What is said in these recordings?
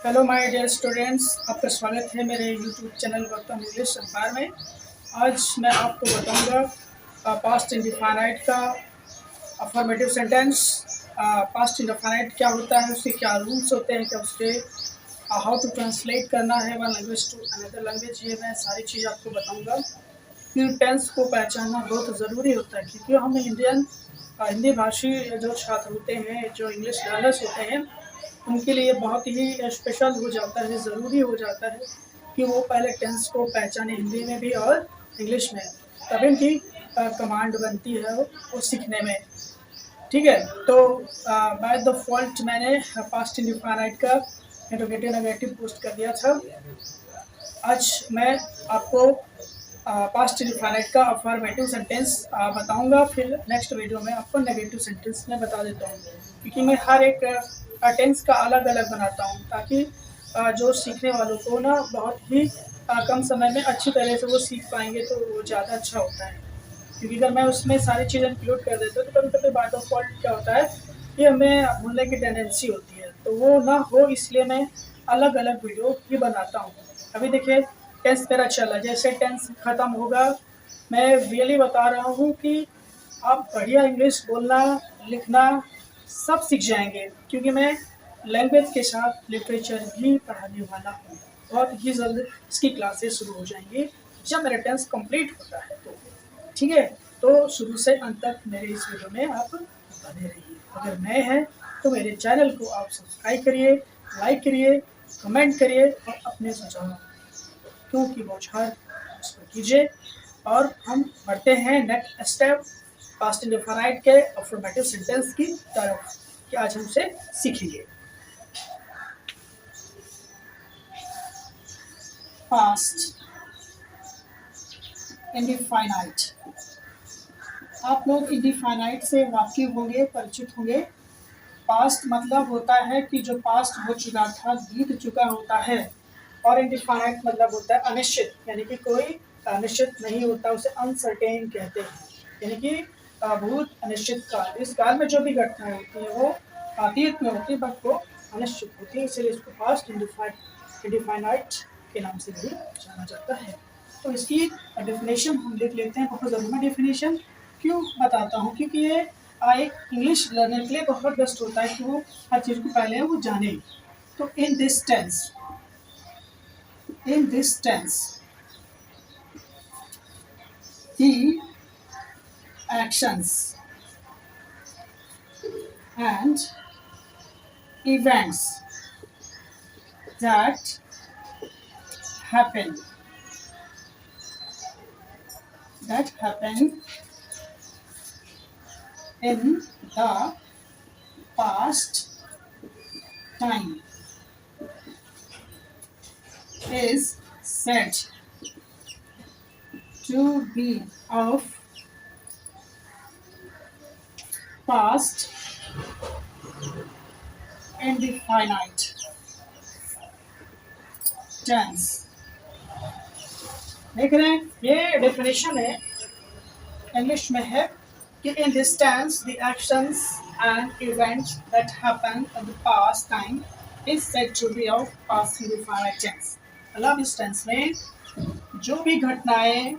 Hello my dear students, आपका स्वागत है मेरे यूट्यूब चैनल गौतम इंग्लिश अखबार में। आज मैं आपको बताऊंगा पास्ट इंडेफिनाइट का अफर्मेटिव सेंटेंस। पास्ट इंडेफिनाइट क्या होता है, उसके क्या रूल्स होते हैं, क्या उसके हाउ टू ट्रांसलेट करना है one language to another language, ये मैं सारी चीज़ आपको बताऊंगा। फिर टेंस को पहचानना बहुत ज़रूरी होता है क्योंकि हम हिंदी भाषी जो छात्र होते हैं, जो इंग्लिश लर्नर्स होते हैं, उनके लिए बहुत ही स्पेशल हो जाता है, ज़रूरी हो जाता है कि वो पहले टेंस को पहचाने हिंदी में भी और इंग्लिश में, तभी उनकी कमांड बनती है वो सीखने में। ठीक है, तो बाय द फॉल्ट मैंने पास्ट इंडेफिनाइट का इंट्रोगेटिव नेगेटिव पोस्ट कर दिया था। आज मैं आपको पास्ट इंडेफिनाइट का अफर्मेटिव सेंटेंस बताऊंगा, फिर नेक्स्ट वीडियो में आपको नेगेटिव सेंटेंस में बता देता हूँ, क्योंकि मैं हर एक टेंस का अलग अलग बनाता हूँ ताकि जो सीखने वालों को ना बहुत ही कम समय में अच्छी तरह से वो सीख पाएंगे, तो वो ज़्यादा अच्छा होता है। क्योंकि अगर मैं उसमें सारी चीज़ें इंक्लूड कर देता हूँ तो कभी कभी बाय डिफॉल्ट क्या होता है कि हमें भूलने की टेंडेंसी होती है, तो वो ना हो इसलिए मैं अलग अलग वीडियो भी बनाता हूँ। अभी देखिए, टेंस मेरा चला, जैसे टेंस ख़त्म होगा मैं रियली बता रहा हूँ कि आप बढ़िया इंग्लिश बोलना लिखना सब सीख जाएंगे, क्योंकि मैं लैंग्वेज के साथ लिटरेचर भी पढ़ाने वाला हूँ। बहुत ही जल्द इसकी क्लासेस शुरू हो जाएंगी जब मेरा टेंस कंप्लीट होता है। तो ठीक है, तो शुरू से अंत तक मेरे इस वीडियो में आप बने रहिए। अगर नए हैं तो मेरे चैनल को आप सब्सक्राइब करिए, लाइक करिए, कमेंट करिए और अपने सुझाव क्योंकि बौछार उस पर कीजिए। और हम बढ़ते हैं नेक्स्ट स्टेप पास्ट इंडेफिनाइट के अफर्मेटिव सेंटेंस की तरफ कि आज हमसे सीखेंगे। पास्ट इंडेफिनाइट, आप लोग इंडेफिनाइट से वाकिफ होंगे, परिचित होंगे। पास्ट मतलब होता है कि जो पास्ट हो चुका था, बीत चुका होता है, और इंडेफिनाइट मतलब होता है अनिश्चित, यानी कि कोई निश्चित नहीं होता, उसे अनसर्टेन कहते हैं। यानी कि बहुत अनिश्चित काल, इस काल में जो भी घटनाएं होती है वो अतीत में होती है, बट वो अनिश्चित होती है, इसलिए इसको पास्ट इंडेफिनाइट के नाम से भी जाना जाता है। तो इसकी डेफिनेशन हम देख लेते हैं। बहुत ज़रूरी डेफिनेशन क्यों बताता हूँ, क्योंकि ये एक इंग्लिश लर्नर के लिए बहुत बेस्ट होता है कि वो हर चीज़ को पहले वो जाने। तो in this tense the actions and events that happen in the past time is said to be of past indefinite tense। देख रहे हैं, ये डेफिनेशन है, इंग्लिश में है कि in this tense the actions and events that happen in the past time is said to be of past indefinite tense. मतलब इस टेंस में जो भी घटनाएं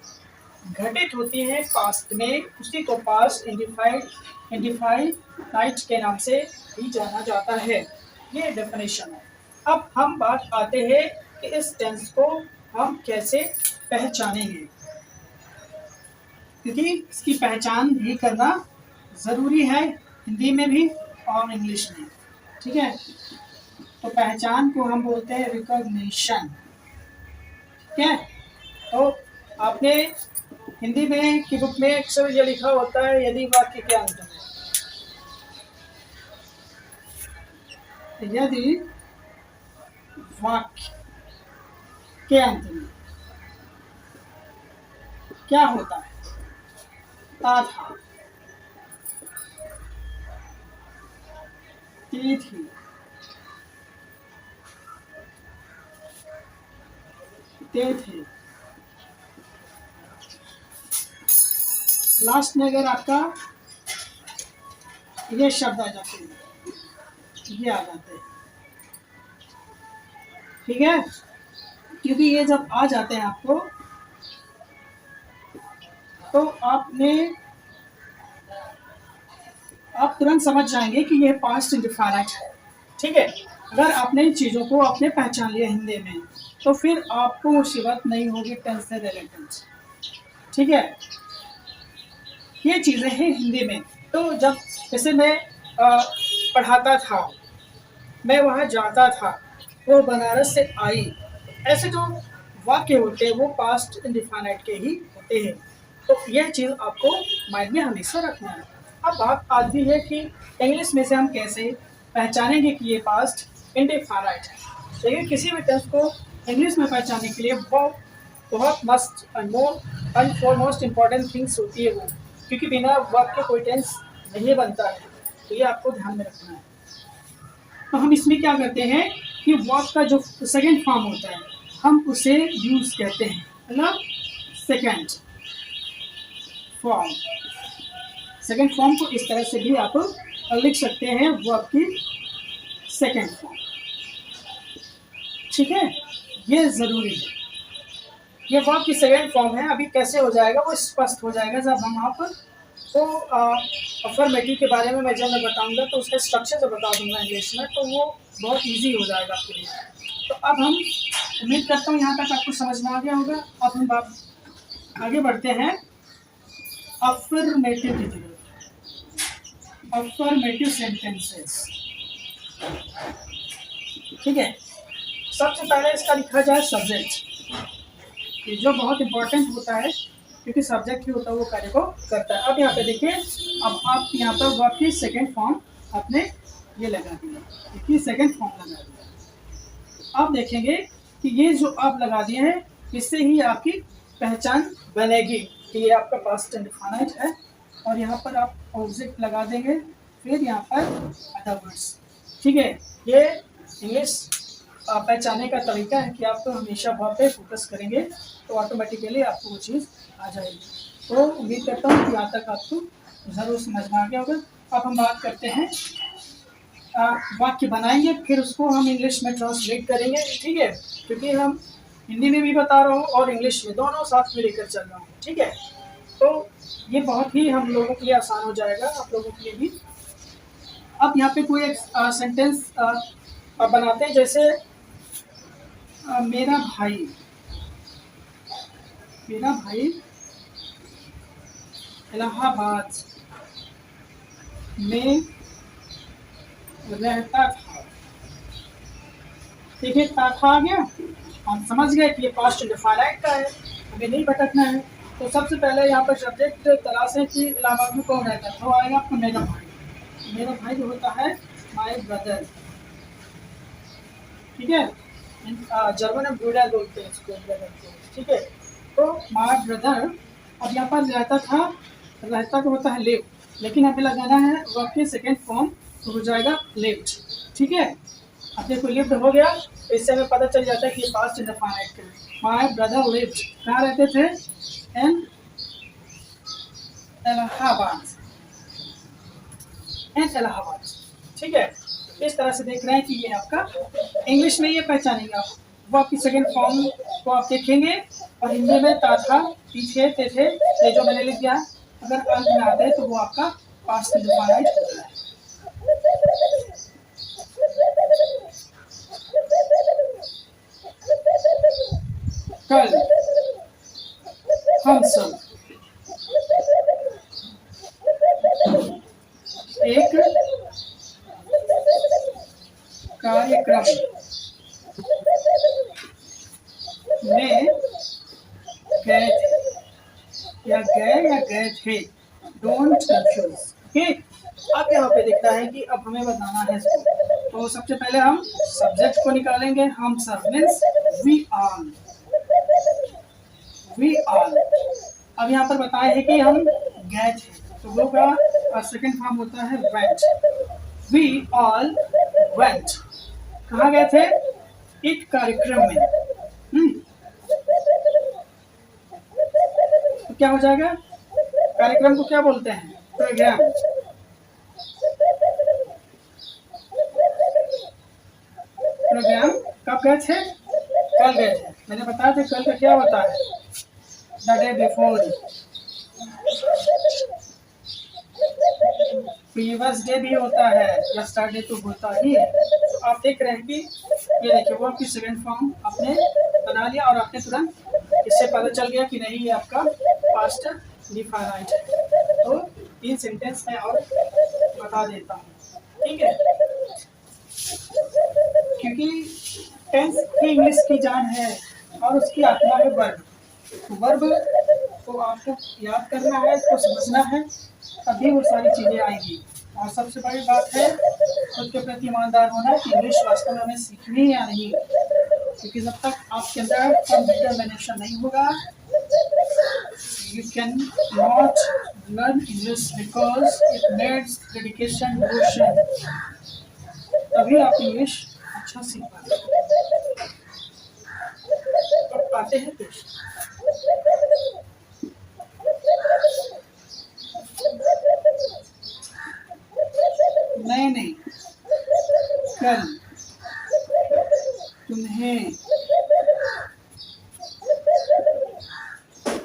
घटित होती है पास्ट में, उसी को पास्ट इंडेफिनाइट के नाम से भी जाना जाता है। ये डेफिनेशन है। अब हम बात आते हैं कि इस टेंस को हम कैसे पहचानेंगे, क्योंकि इसकी पहचान भी करना ज़रूरी है हिंदी में भी और इंग्लिश में। ठीक है, तो पहचान को हम बोलते हैं रिकॉग्निशन। ठीक है, तो आपने हिंदी में की बुक में अक्सर ये लिखा होता है, यदि वाक्य के अंत में, यदि वाक्य के अंत में क्या होता है, ता था, ती थी, ते थे, लास्ट में अगर आपका ये शब्द आ जाते हैं, ये आ जाते हैं, ठीक है, क्योंकि ये जब आ जाते हैं आपको तो आप तुरंत समझ जाएंगे कि ये पास्ट इंडिफाइनाइट है। ठीक है, अगर आपने इन चीज़ों को आपने पहचान लिया हिंदी में तो फिर आपको मुसीबत नहीं होगी टेंस से रिलेटेड। ठीक है, ये चीज़ें हैं हिंदी में। तो जब जैसे मैं पढ़ाता था, मैं वहाँ जाता था, वो बनारस से आई, ऐसे जो वाक्य होते हैं वो पास्ट इंडिफाइनाइट के ही होते हैं। तो यह चीज़ आपको माइंड में हमेशा रखना है। अब बात आती है कि इंग्लिश में से हम कैसे पहचानेंगे कि ये पास्ट इंडिफाइनाइट है। देखिए, किसी भी टेंस को इंग्लिश में पहचानने के लिए बहुत बहुत must and foremost important things होती है वो, क्योंकि बिना वर्ब के कोई टेंस नहीं बनता है। तो ये आपको ध्यान में रखना है। तो हम इसमें क्या करते हैं कि वर्ब का जो सेकंड फॉर्म होता है हम उसे यूज कहते हैं, है ना, सेकंड फॉर्म। सेकंड फॉर्म को इस तरह से भी आप लिख सकते हैं, वर्ब की सेकंड फॉर्म। ठीक है, ये जरूरी है। ये वर्ब की सेकंड फॉर्म है। अभी कैसे हो जाएगा वो स्पष्ट हो जाएगा जब हम आप तो अफर्मेटिव के बारे में जब मैं बताऊंगा तो उसका स्ट्रक्चर जब बता दूंगा इंग्लिश में, तो वो बहुत इजी हो जाएगा आपके लिए। तो अब हम उम्मीद करता हूँ यहाँ तक आपको समझ में आ गया होगा। अब हम आगे बढ़ते हैं अफर्मेटिव की तरफ। Affirmative sentences. ठीक है, सबसे पहले इसका लिखा जाए सब्जेक्ट, ये जो बहुत इंपॉर्टेंट होता है क्योंकि सब्जेक्ट ही होता है वो कार्य को करता है। अब यहाँ पे देखिए, अब आप यहाँ पर वर्ब की सेकंड फॉर्म आपने ये लगा दिया, देखिए सेकंड फॉर्म लगा दिया। आप देखेंगे कि ये जो आप लगा दिए हैं इससे ही आपकी पहचान बनेगी कि ये आपका पास्ट इंडिफिनिट है। और यहाँ पर आप ऑब्जेक्ट लगा देंगे, फिर यहाँ पर अदर वर्ड्स। ठीक है, ये इंग्लिश पहचानने का तरीका है कि आप तो हमेशा वर्ब पे फोकस करेंगे तो ऑटोमेटिकली आपको वो चीज़ आ जाएगी। तो उम्मीद करता हूँ कि यहाँ तक आपको ज़रूर समझ में आ गया होगा। अब हम बात करते हैं, वाक्य बनाएंगे फिर उसको हम इंग्लिश में ट्रांसलेट करेंगे। ठीक है, क्योंकि हम हिंदी में भी बता रहा हूँ और इंग्लिश में, दोनों साथ में लेकर चल रहा हूँ। ठीक है, तो ये बहुत ही हम लोगों के लिए आसान हो जाएगा, आप लोगों के लिए भी। अब यहाँ पे कोई एक सेंटेंस बनाते हैं, जैसे मेरा भाई इलाहाबाद में रहता था। देखिए, था आ गया, हम समझ गए कि ये पास्ट इंडिफिनिट का है, हमें नहीं भटकना है। तो सबसे पहले यहाँ पर सब्जेक्ट तलाशें कि इलाहाबाद में कौन रहता है, तो आएगा आपका मेरा भाई। मेरा भाई जो होता है माय ब्रदर। ठीक है, जर्मन में ब्रूडर बोलते हैं इसको, ब्रदर को। ठीक है, तो माय ब्रदर। अब यहाँ पर रहता तो होता है लिव, लेकिन हमें लगाना है वर्ब की सेकेंड फॉर्म, तो हो जाएगा लिव्ड। ठीक है, अब देखो लिव्ड हो गया, तो इससे हमें पता चल जाता है कि ये पास्ट इंडेफिनिट है। माय ब्रदर लिव्ड, कहाँ रहते थे, इन इलाहाबाद, इलाहाबाद। ठीक है, इस तरह से देख रहे हैं कि ये आपका इंग्लिश में ये पहचानेंगे आप। वो आपकी सेकेंड फॉर्म को आप देखेंगे और हिंदी में था, पीछे थे, ये जो मैंने लिख दिया, अगर अंत में आते हैं तो वो आपका पास्ट इंडिफिनिट होता है। कल हम सब एक कार्यक्रम में गए थे, या गए थे, डोंट कंफ्यूज। ओके, अब यहाँ पे दिखता है कि अब हमें बताना है इसको। तो सबसे पहले हम सब्जेक्ट को निकालेंगे, हम सब मीन्स वी ऑल। अब यहाँ पर बताया है कि हम गए थे, तो वो का सेकंड फॉर्म होता है वेंट। वी ऑल वेंट, कहाँ गए थे, एक कार्यक्रम में। तो क्या हो जाएगा, कार्यक्रम को क्या बोलते हैं, प्रोग्राम। प्रोग्राम का कब गए थे? कल गए थे। मैंने बताया था कल का क्या होता है? The day before. Previous day भी होता है, यस्टरडे तो होता ही है। तो आप देख रहे हैं कि ये देखिए वो आपकी सेकंड फॉर्म आपने बना लिया और आपने तुरंत इससे पता चल गया कि नहीं ये आपका पास्ट इंडेफिनिट है। तो 3 सेंटेंस मैं और बता देता हूँ, ठीक है? क्योंकि टेंस ही इंग्लिश की जान है और उसकी आत्मा है वर्ब। तो वर्ब को आपको याद करना है, इसको समझना है, तभी वो सारी चीज़ें आएंगी। और सबसे बड़ी बात है खुद के प्रति ईमानदार होना कि इंग्लिश वास्तव में हमें सीखनी है या नहीं, क्योंकि जब तक आपके अंदर डिटरमिनेशन नहीं होगा, you can not learn English because it needs dedication, devotion. तभी आप इंग्लिश अच्छा सीख पाते हैं। अब आते हैं पेश। मैंने कल तुम्हें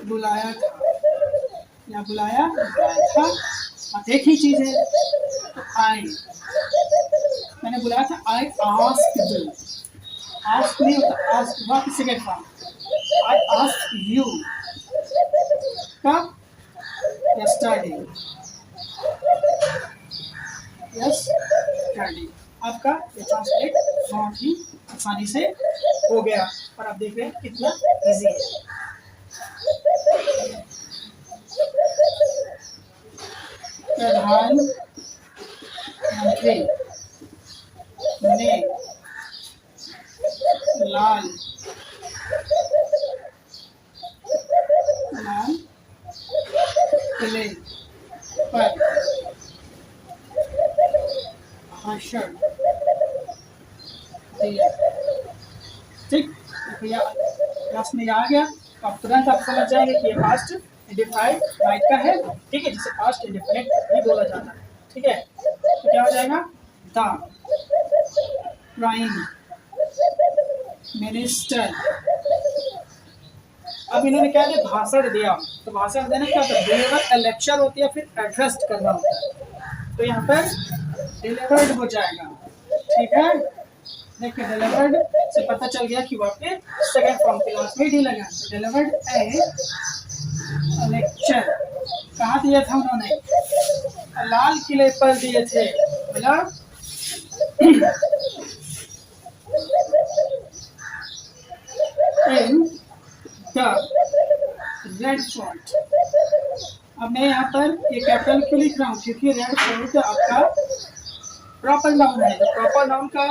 बुलाया था या बुलाया था। अब एक ही चीज है, तो आई मैंने बुलाया था। आई आस्क्ड, आस्क नहीं होता, आस्क हुआ कि second form. I asked you कब? Yesterday, yesterday. आपका ये ट्रांसलेट बहुत ही आसानी से हो गया और आप देख रहे हैं कितना इजी है। प्रधानमंत्री ने लाल किले पर भाषण दिया। ठीक, भैया क्लास में आ गया तो आप तुरंत आप समझ जाएंगे कि ये पास्ट इंडेफिनिट राइट का है, ठीक है, जिसे पास्ट इंडेफिनिट भी बोला जाता है, ठीक है। तो क्या हो जाएगा? The prime minister. अब इन्होंने क्या दिया? भाषण दिया। तो भाषण देना क्या होता है? डिलीवर लेक्चर होती है, फिर एड्रेस करना होता है। तो यहाँ पर डिलीवर्ड हो जाएगा, ठीक है। देखिए डिलीवर्ड से पता चल गया कि वो आपके सेकंड फॉर्म क्लास में डी लगा। डिलीवर्ड ए लेक्चर कहाँ दिया था उन्होंने? लाल किले पर दिए थे। मतलब इन द रेड फोर्ट। अब मैं यहाँ पर ये कैपिटल क्यों लिख रहा हूँ? क्योंकि रेड फोर्ट आपका प्रॉपर नाउन है। तो प्रॉपर नाउन का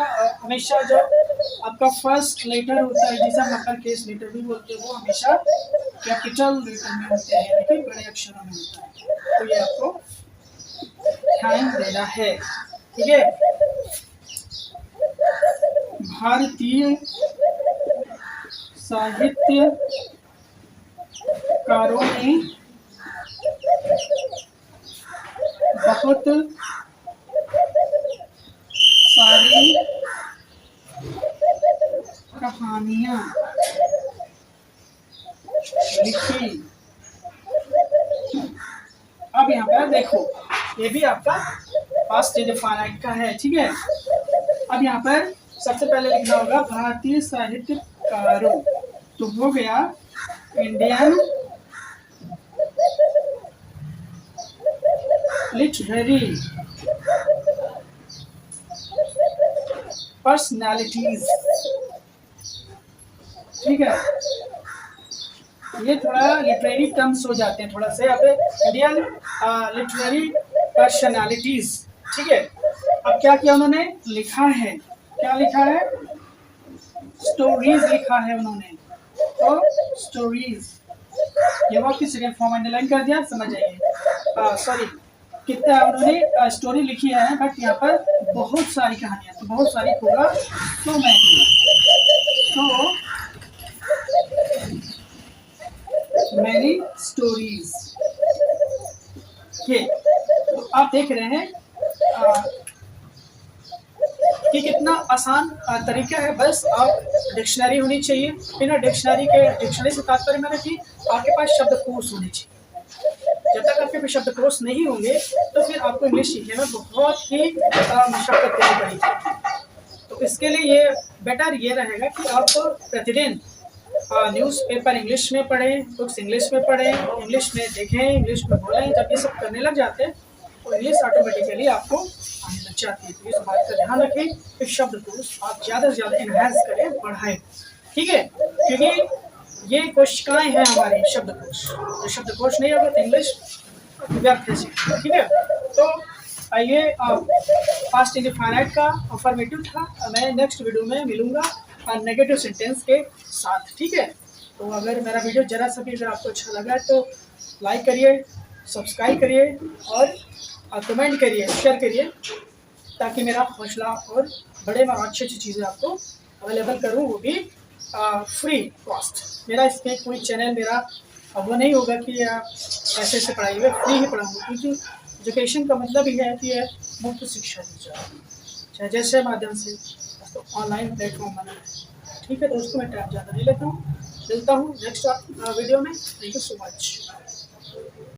हमेशा जो आपका फर्स्ट लेटर होता है, जिसे हम अपर केस लेटर भी बोलते हैं, वो हमेशा कैपिटल लेटर में होते हैं, लेकिन बड़े अक्षरों में होता है। तो ये आपको ध्यान देना है, ठीक है। भारतीय साहित्यकारों ने बहुत सारी कहानियाँ लिखी। अब यहाँ पर देखो, ये भी आपका पास्ट इंडेफिनिट का है, ठीक है। अब यहाँ पर सबसे पहले लिखना होगा भारतीय साहित्यकारों, तो हो गया इंडियन लिटरेरी पर्सनालिटीज, ठीक है। ये थोड़ा लिटरेरी टर्म्स हो जाते हैं थोड़ा से यहाँ पे, इंडियन लिटरेरी पर्सनालिटीज, ठीक है। अब क्या किया उन्होंने? लिखा है, क्या लिखा है? स्टोरीज लिखा है उन्होंने। तो स्टोरीज ये वर्ड की सेकंड फॉर्म अंडरलाइन कर दिया, समझ जाइए। सॉरी, कितना उन्होंने स्टोरी लिखी है, बट यहाँ पर बहुत सारी कहानियाँ, तो बहुत सारी होगा तो मैनी स्टोरीज। ये तो आप देख रहे हैं कि कितना आसान तरीका है, बस आप डिक्शनरी होनी चाहिए। बिना डिक्शनरी से तात्पर्य मैंने कि आपके पास शब्दकोश होने चाहिए। जब तक आपके पास शब्दकोश नहीं होंगे तो फिर आपको इंग्लिश सीखने में बहुत ही मशक्कत करनी पड़ेगी। तो इसके लिए ये बेटर ये रहेगा कि आप प्रतिदिन न्यूज़पेपर इंग्लिश में पढ़ें, बुक्स इंग्लिश में पढ़ें, इंग्लिश में देखें, इंग्लिश में बोलें। जब ये सब करने लग जाते हैं तो इंग्लिश ऑटोमेटिकली आपको आने लग जाती है। तो इस बात का ध्यान रखें कि शब्दकोश आप ज़्यादा से ज़्यादा इन्हांस करें, बढ़ाएं, ठीक है? क्योंकि ये कोशिकाएं हैं हमारे शब्दकोश। जो शब्दकोश नहीं होगा तो इंग्लिश व्यर्थ है सीखना, ठीक है? तो ये पास्ट इंडेफिनिट का अफर्मेटिव था। मैं नेक्स्ट वीडियो में मिलूंगा नेगेटिव सेंटेंस के साथ, ठीक है? तो अगर मेरा वीडियो जरा सा भी अगर आपको अच्छा लगा है तो लाइक करिए, सब्सक्राइब करिए और कमेंट करिए, शेयर करिए, ताकि मेरा हौसला और बड़े और अच्छी अच्छी चीज़ें आपको अवेलेबल करूँ, वो भी फ्री कॉस्ट। मेरा इसमें कोई चैनल मेरा वो नहीं होगा कि पैसे से पढ़ाई हुई, फ्री ही पढ़ाऊँगा, क्योंकि एजुकेशन का मतलब ही है कि मुफ्त शिक्षा दी जाए, चाहे जैसे माध्यम से। तो ऑनलाइन प्लेटफॉर्म बना है, ठीक है? तो उसको मैं टाइम ज़्यादा नहीं लेता हूँ। मिलता हूँ नेक्स्ट वीडियो में। Thank you so much.